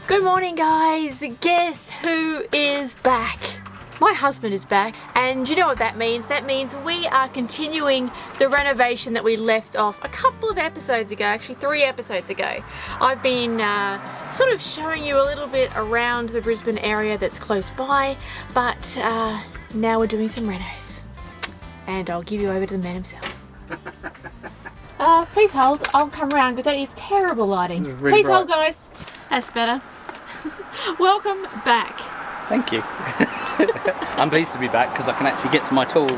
Good morning, guys. Guess who is back? My husband is back, and you know what that means? That means we are continuing the renovation that we left off a couple of episodes ago, actually 3 episodes ago. I've been sort of showing you a little bit around the Brisbane area that's close by, but now we're doing some renos. And I'll give you over to the man himself. Please hold, I'll come around because that is terrible lighting. Really please bright. hold, guys. That's better. Welcome back. Thank you. I'm pleased to be back because I can actually get to my tools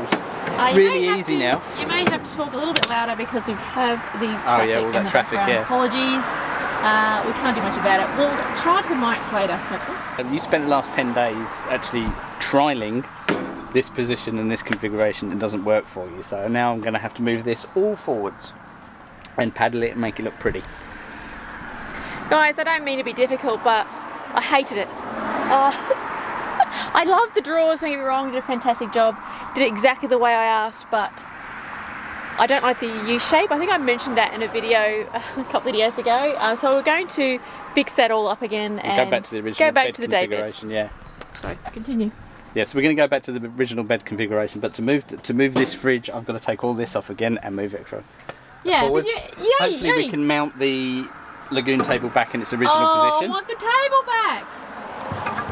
really easy now. You may have to talk a little bit louder because we have the traffic. Oh yeah, all that traffic, yeah. Apologies. We can't do much about it. We'll charge the mics later, hopefully. You spent the last 10 days actually trialling this position and this configuration. It doesn't work for you, so now I'm going to have to move this all forwards and paddle it and make it look pretty. Guys, I don't mean to be difficult, but I hated it. I love the drawers, don't get me wrong, did a fantastic job. Did it exactly the way I asked, but I don't like the U-shape. I think I mentioned that in a video a couple of years ago. So we're going to fix that all up again and go back to the original bed configuration. Yeah. Sorry, continue. Yes, we're going to go back to the original bed configuration, but to move this fridge, I've got to take all this off again and move it forward. But Hopefully we can mount the lagoon table back in its original position. I want the table back!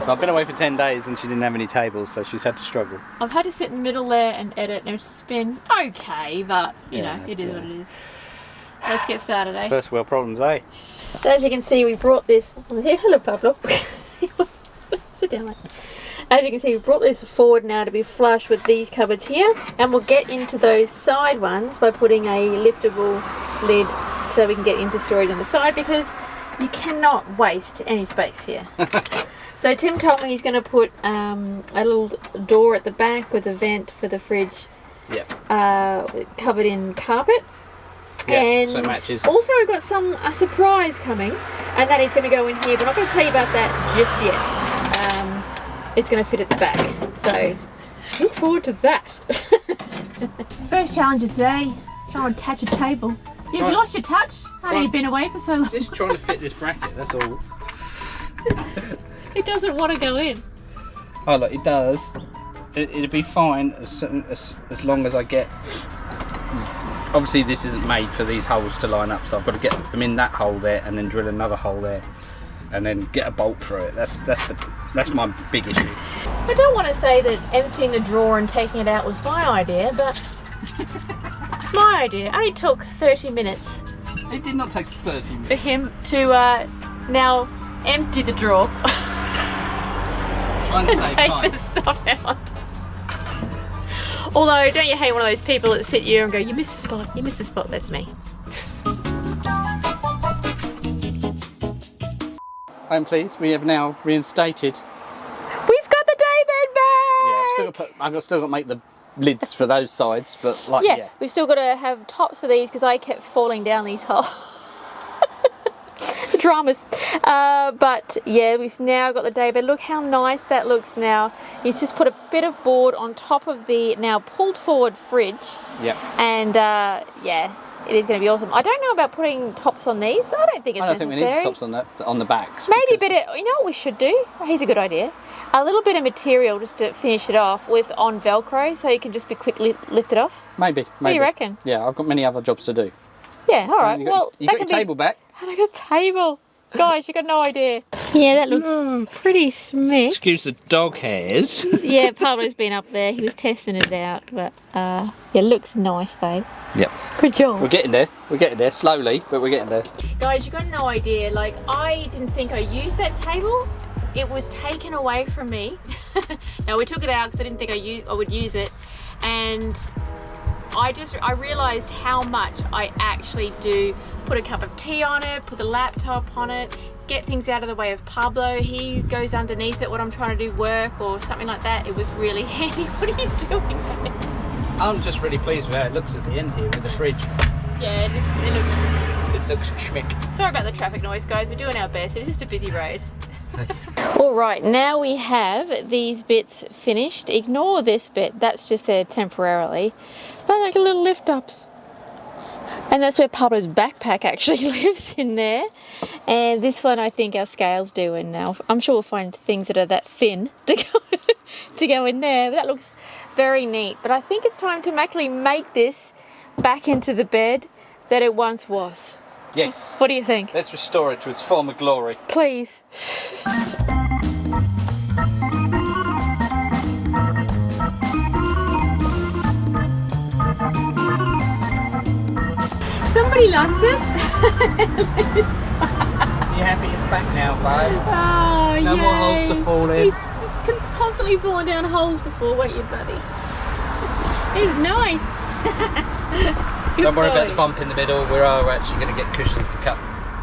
So I've been away for 10 days and she didn't have any tables, so she's had to struggle. I've had to sit in the middle there and edit, and it's been okay, but you know, it is what it is. Let's get started, eh? First world problems, eh? So as you can see, we brought this. Hello, Pablo. Sit down, mate. As you can see, we brought this forward now to be flush with these cupboards here, and we'll get into those side ones by putting a liftable lid so we can get into storage on the side, because you cannot waste any space here. So Tim told me he's going to put a little door at the back with a vent for the fridge. Yep. Covered in carpet. Yeah, and so it matches. Also we've got a surprise coming, and that is going to go in here, but I'm not going to tell you about that just yet. It's going to fit at the back, so look forward to that. First challenge of today, trying to attach a table. You've lost your touch? How have you been away for so long? Just trying to fit this bracket, that's all. It doesn't want to go in. Oh look, it does. It'll be fine as long as I get... Obviously this isn't made for these holes to line up, so I've got to get them in that hole there and then drill another hole there and then get a bolt through it. That's my big issue. I don't want to say that emptying the drawer and taking it out was my idea, but it's my idea. It only took 30 minutes. It did not take 30 minutes. For him to now empty the drawer Trying to and save take time. the stuff out. Although, don't you hate one of those people that sit you and go, you missed a spot, you missed a spot, that's me. I'm pleased, we have now reinstated. We've got the daybed back! Yeah, I've still got to make the lids for those sides, but like, yeah, we've still got to have tops of these because I kept falling down these holes. Dramas. But yeah, we've now got the daybed. Look how nice that looks now. He's just put a bit of board on top of the now pulled forward fridge. Yep. And yeah, it is going to be awesome. I don't know about putting tops on these. I don't think it's necessary. I don't think we need tops on the backs. Maybe a bit of, you know what we should do? Here's a good idea. A little bit of material just to finish it off with on Velcro, so you can just be quickly lift it off. Maybe. What do you reckon? Yeah, I've got many other jobs to do. Yeah, all right. You got your table back. And I got a table. Guys, you got no idea. Yeah, that looks pretty smick. Excuse the dog hairs. Yeah, Pablo's been up there. He was testing it out, but yeah, it looks nice, babe. Yep. Good job. We're getting there. We're getting there slowly, but we're getting there. Guys, you got no idea. Like, I didn't think I used that table. It was taken away from me. Now, we took it out because I didn't think I would use it, and I realised how much I actually do put a cup of tea on it, put the laptop on it, get things out of the way of Pablo. He goes underneath it when I'm trying to do work or something like that. It was really handy. What are you doing, babe? I'm just really pleased with how it looks at the end here with the fridge. Yeah, It looks schmick. Sorry about the traffic noise, guys. We're doing our best. It's just a busy road. All right, now we have these bits finished. Ignore this bit. That's just there temporarily. But like little lift ups. And that's where Pablo's backpack actually lives, in there. And this one I think our scales do, and now I'm sure we'll find things that are that thin to go in there. But that looks very neat. But I think it's time to actually make this back into the bed that it once was. Yes. What do you think? Let's restore it to its former glory. Please. Somebody likes it. You happy it's back now, babe? Oh, no more holes to fall in. He's constantly falling down holes before, weren't you, buddy? He's nice. Don't worry about the bump in the middle. We are actually going to get cushions to cut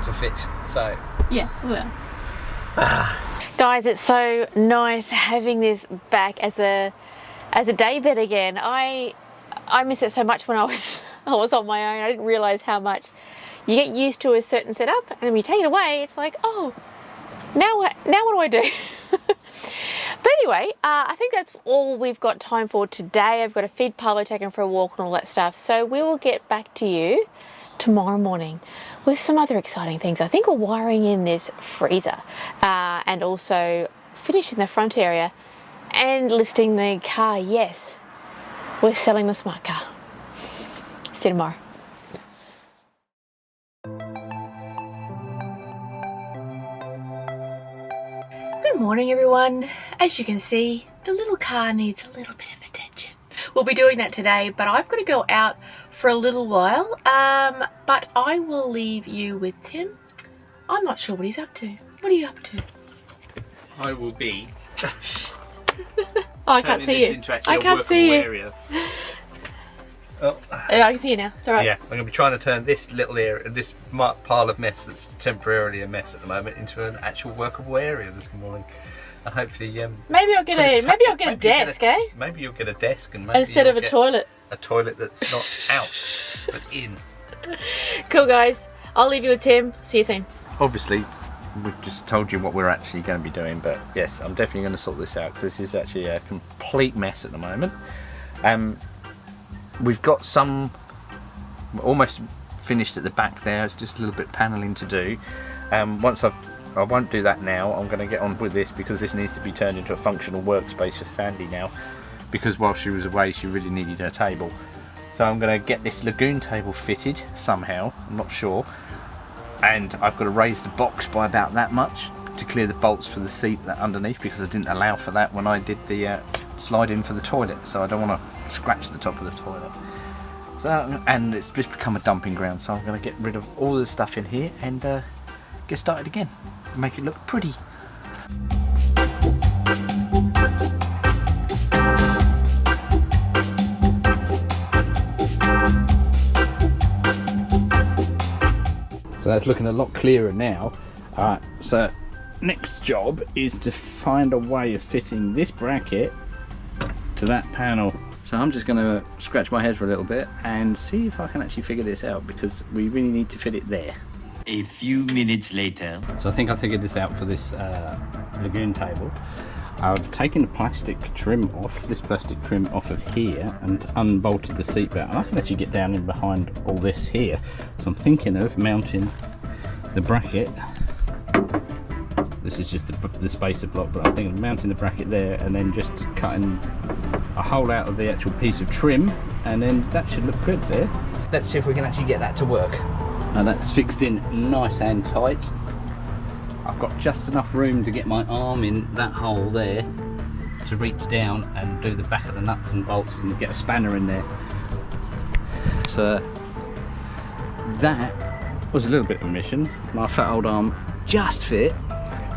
to fit. So yeah, well. Guys, it's so nice having this back as a daybed again. I miss it so much when I was on my own. I didn't realise how much you get used to a certain setup, and then when you take it away, it's like, oh, now what do I do? But anyway, I think that's all we've got time for today. I've got to feed Pablo, take him for a walk and all that stuff. So we will get back to you tomorrow morning with some other exciting things. I think we're wiring in this freezer and also finishing the front area and listing the car. Yes, we're selling the smart car. See you tomorrow. Good morning, everyone. As you can see, the little car needs a little bit of attention. We'll be doing that today, but I've got to go out for a little while. But I will leave you with Tim. I'm not sure what he's up to. What are you up to? I will be. Oh, I can't see you. I can't see you. Area. Oh. Yeah, I can see you now. It's all right. Yeah, I'm going to be trying to turn this little area, this pile of mess that's temporarily a mess at the moment, into an actual workable area this morning. And hopefully, maybe I'll get a desk, eh? Maybe you'll get a desk, and maybe instead of a toilet. A toilet that's not out, but in. Cool, guys. I'll leave you with Tim. See you soon. Obviously, we've just told you what we're actually going to be doing, but yes, I'm definitely going to sort this out because this is actually a complete mess at the moment. We've got some almost finished at the back there. It's just a little bit panelling to do. Once I won't do that now. I'm going to get on with this because this needs to be turned into a functional workspace for Sandy now, because while she was away she really needed her table. So I'm going to get this lagoon table fitted somehow, I'm not sure, and I've got to raise the box by about that much to clear the bolts for the seat that underneath, because I didn't allow for that when I did the slide in for the toilet, so I don't want to scratch the top of the toilet. So, and it's just become a dumping ground, so I'm going to get rid of all the stuff in here and get started again, make it look pretty. So that's looking a lot clearer now. So next job is to find a way of fitting this bracket to that panel. So I'm just going to scratch my head for a little bit and see if I can actually figure this out, because we really need to fit it there. A few minutes later. So I think I figured this out for this lagoon table. I've taken the plastic trim off, this plastic trim off of here, and unbolted the seat belt. And I can actually get down in behind all this here. So I'm thinking of mounting the bracket. This is just the spacer block, but I'm thinking of mounting the bracket there and then just cutting a hole out of the actual piece of trim, and then that should look good there. Let's see if we can actually get that to work. Now that's fixed in nice and tight. I've got just enough room to get my arm in that hole there to reach down and do the back of the nuts and bolts and get a spanner in there. So that was a little bit of a mission. My fat old arm just fit.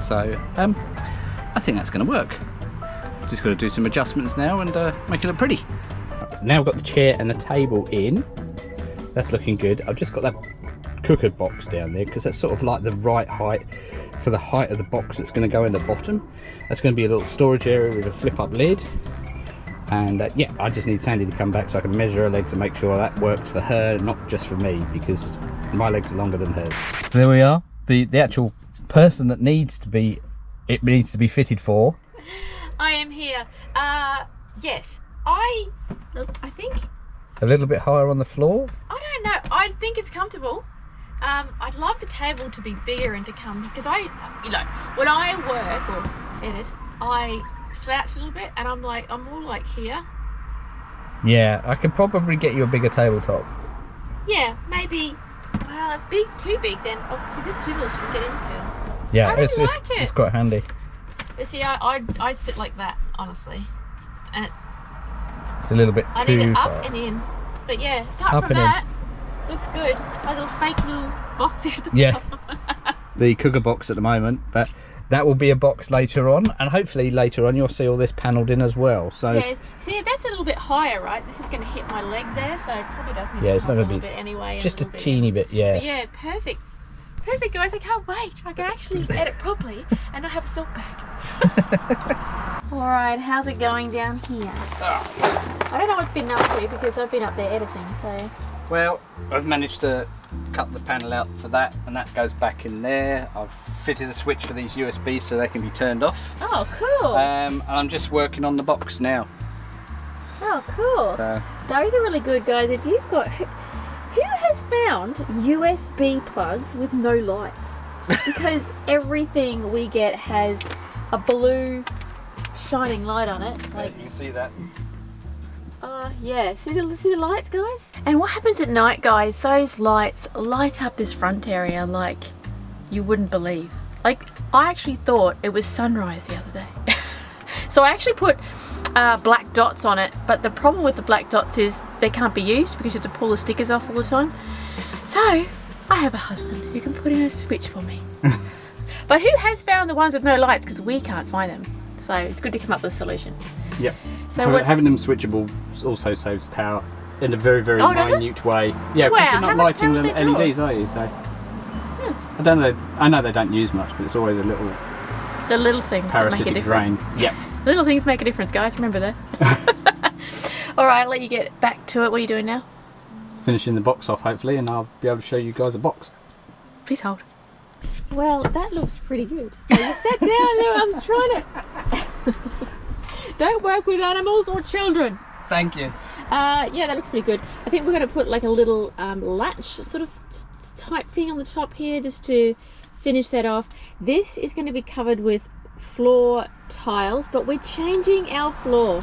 So I think that's going to work. Just got to do some adjustments now and make it look pretty. Now I've got the chair and the table in. That's looking good. I've just got that cooker box down there because that's sort of like the right height for the height of the box that's going to go in the bottom. That's going to be a little storage area with a flip up lid. And yeah, I just need Sandy to come back so I can measure her legs and make sure that works for her, not just for me, because my legs are longer than hers. So there we are, the actual person that needs to be fitted for. I am here. Yes, I think a little bit higher on the floor. I don't know. I think it's comfortable. I'd love the table to be bigger and to come, because you know, when I work or edit, I slouch a little bit and I'm more like here. Yeah, I could probably get you a bigger tabletop. Yeah, maybe. Well, too big then. Obviously, this swivel should get in still. Yeah, I really like it. It's quite handy. But see, I'd sit like that, honestly, and it's a little bit I too need it far. up and in. But yeah, apart from that, looks good. My little fake little box here at the bottom. The cooker box at the moment, but that will be a box later on, and hopefully later on you'll see all this panelled in as well. So yeah, see, that's a little bit higher, right? This is going to hit my leg there, so it probably does need to it's come not a going to little be bit anyway. just a teeny bit, yeah. But yeah, perfect. Perfect, guys. I can't wait. I can actually edit properly and not have a salt bag. Alright, how's it going down here? I don't know what's been up to because I've been up there editing, so... Well, I've managed to cut the panel out for that, and that goes back in there. I've fitted a switch for these USBs so they can be turned off. Oh, cool. And I'm just working on the box now. Oh, cool. So, those are really good, guys. If you've got... Who has found USB plugs with no lights? Because everything we get has a blue shining light on it. like, you can see that. Yeah, see the lights, guys? And what happens at night, guys, those lights light up this front area like you wouldn't believe. Like, I actually thought it was sunrise the other day. So I actually put black dots on it, but the problem with the black dots is they can't be used because you have to pull the stickers off all the time. So I have a husband who can put in a switch for me. But who has found the ones with no lights, because we can't find them. So it's good to come up with a solution. Yep. So having them switchable also saves power in a very, very minute way. Yeah, because you're not lighting them LEDs, are you? So I don't know. I know they don't use much, but it's always a little. The little things that make a difference. Drain. Yep. Little things make a difference, guys. Remember that. All right, I'll let you get back to it. What are you doing now? Finishing the box off, hopefully, and I'll be able to show you guys a box. Please hold. Well, that looks pretty good. You sat down there. I was trying to. Don't work with animals or children. Thank you. Yeah, that looks pretty good. I think we're going to put like a little latch sort of type thing on the top here just to finish that off. This is going to be covered with floor tiles, but we're changing our floor.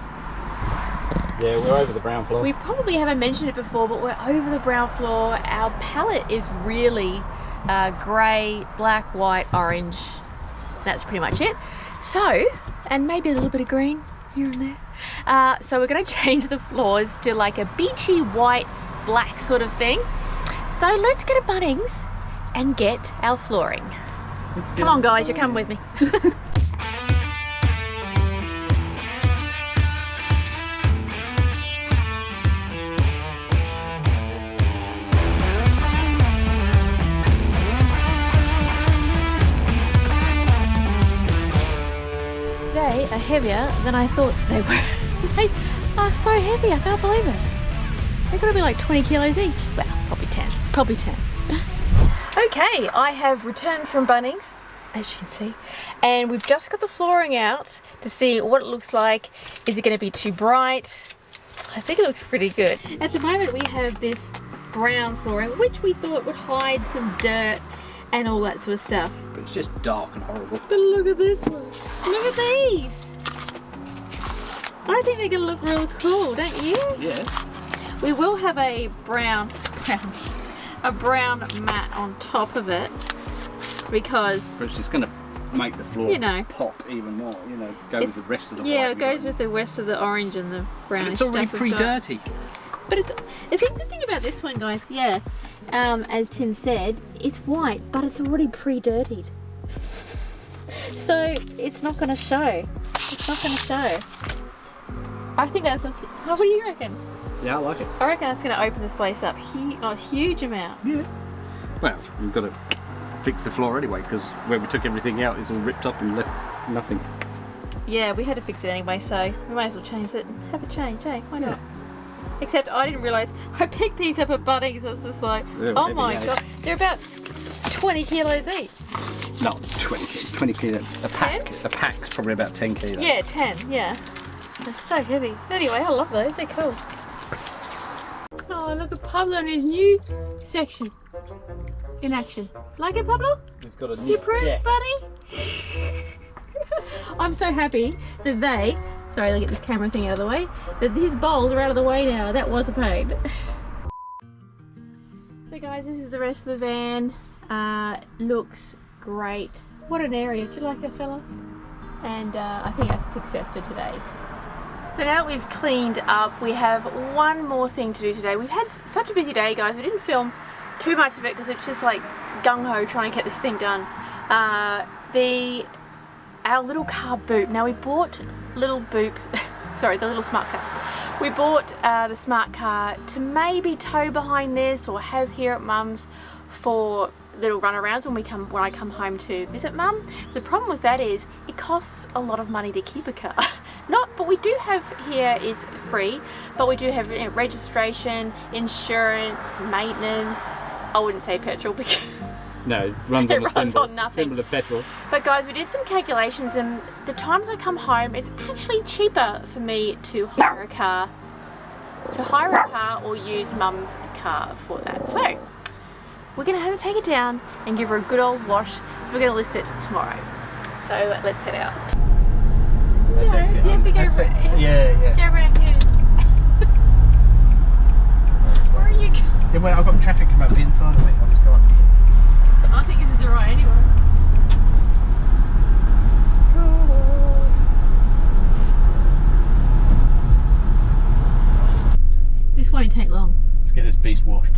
Yeah, we're over the brown floor. We probably haven't mentioned it before, but we're over the brown floor. Our palette is really grey, black, white, orange. That's pretty much it. So, and maybe a little bit of green here and there. So we're going to change the floors to like a beachy white, black sort of thing. So let's go to Bunnings and get our flooring. Come on, guys, you're coming with me. They are heavier than I thought they were. They are so heavy, I can't believe it. They're gonna be like 20 kilos each. Well, probably 10, probably 10. Okay, I have returned from Bunnings, as you can see, and we've just got the flooring out to see what it looks like. Is it gonna be too bright? I think it looks pretty good. At the moment we have this brown flooring, which we thought would hide some dirt and all that sort of stuff. But it's just dark and horrible. But look at this one. Look at these. I think they're gonna look real cool, don't you? Yes. We will have a brown mat on top of it because Which is going to make the floor, you know, pop even more. You know, go with the rest of the yeah, white. it goes with the rest of the orange and the brownish It's already stuff we've got. pre-dirty. But it's, I think the thing about this one, guys, yeah, as Tim said, it's white, but it's already pre-dirtied. So it's not going to show. It's not going to show. I think that's what do you reckon? Yeah, I like it. I reckon that's going to open this place up a huge amount. Yeah. Well, we've got to fix the floor anyway, because where we took everything out is all ripped up and left nothing. Yeah, we had to fix it anyway, so we might as well change it. Have a change, eh? Why not? Except I didn't realise, I picked these up at Bunnings, I was just like, oh my god, they're about 20 kilos each. No, 20 kilos. A pack. 10? A pack's probably about 10 kilos. Yeah, 10, yeah. They're so heavy. Anyway, I love those, they're cool. Oh, look at Pablo and his new section in action. Like it, Pablo? It's got a You approved, buddy? I'm so happy that they, sorry, let me get this camera thing out of the way, that his bowls are out of the way now. That was a pain. So guys, this is the rest of the van. Looks great. What an area. Do you like that, fella? And I think that's a success for today. So now that we've cleaned up, we have one more thing to do today. We've had such a busy day, guys. We didn't film too much of it because it's just like gung-ho trying to get this thing done. Our little car boot. Now we bought little boop, sorry, the little smart car. We bought the smart car to maybe tow behind this or have here at Mum's for little runarounds when I come home to visit Mum. The problem with that is it costs a lot of money to keep a car. But we do have here is free, but we do have registration, insurance, maintenance. I wouldn't say petrol because no, it runs on it runs on nothing. Thimble of petrol. But guys, we did some calculations, and the times I come home, it's actually cheaper for me to hire a car, or use Mum's car for that. So we're gonna have to take it down and give her a good old wash. So we're gonna list it tomorrow. So let's head out. That's You have to go yeah. Go around here. Where are you going? Yeah, well, I've got traffic come up the inside of it. I'll just go up here. I think this is the right anyway. This won't take long. Let's get this beast washed.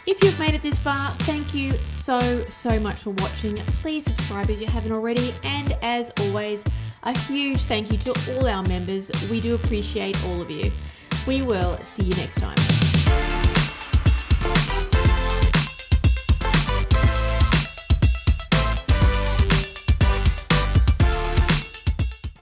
If you've made it this far, thank you so much for watching. Please subscribe if you haven't already, and as always, a huge thank you to all our members. We do appreciate all of you. We will see you next time.